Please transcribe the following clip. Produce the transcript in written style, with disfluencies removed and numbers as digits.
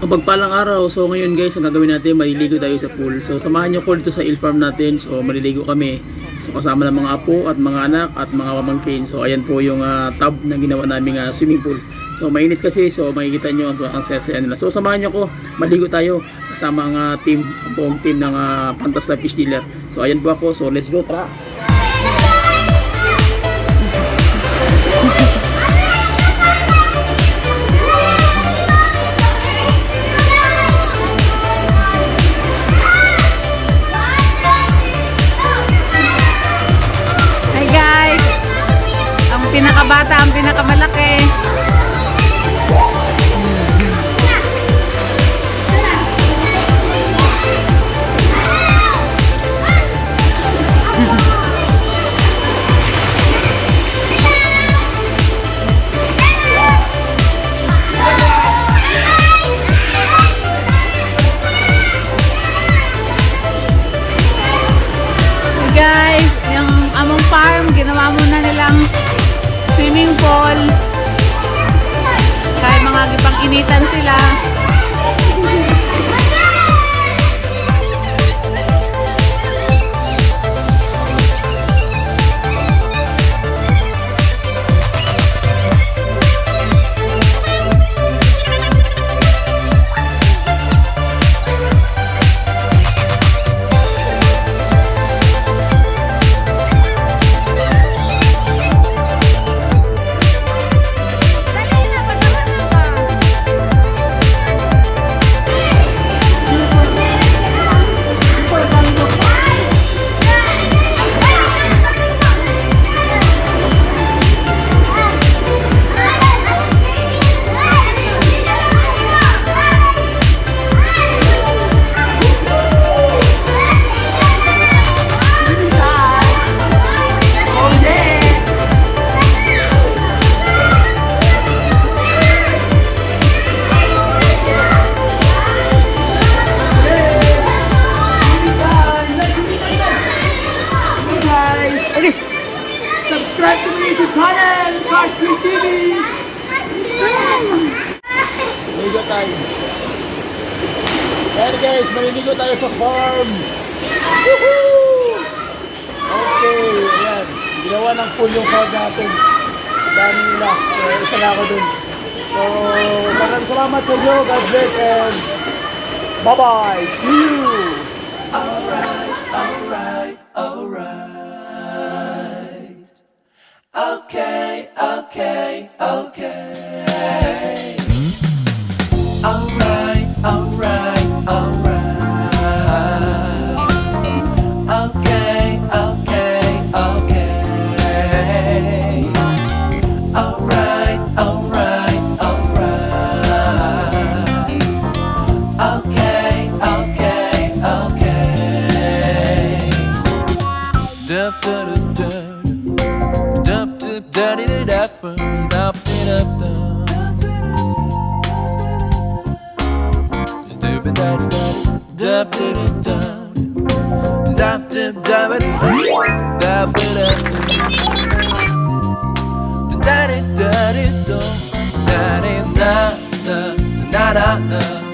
Mapagpalang araw. So ngayon guys, ang gagawin natin, maliligo tayo sa pool. So samahan nyo ko dito sa hill farm natin. So maliligo kami. So kasama ng mga apo at mga anak at mga pamangkin. So ayan po yung tub na ginawa naming swimming pool. So mainit kasi, so makikita nyo ang saya-saya nila. So samahan nyo ko, maligo tayo kasama ang team, ang buong team ng Pantas na Fish Dealer. So ayan po ako, so let's go, tara! Pinakabata ang pinakamalaki. Guys, yung among farm, ginawa muna nilang swimming pool. Kahit mga gipang initan sila. Subscribe to my YouTube channel, carsclingtv! Maliligo tayo. Ayan guys, maliligo tayo sa farm. Woohoo! Okay, ayan. Ginawa ng pool yung farm natin. Dami nila. Isa na ako dun. So, maraming salamat sa inyo. God bless and bye-bye. See you! Alright, alright, alright. Okay, okay, okay. Alright, alright, alright. Okay, okay, okay. Alright, alright, alright. Okay, okay, okay. Da da da da. Da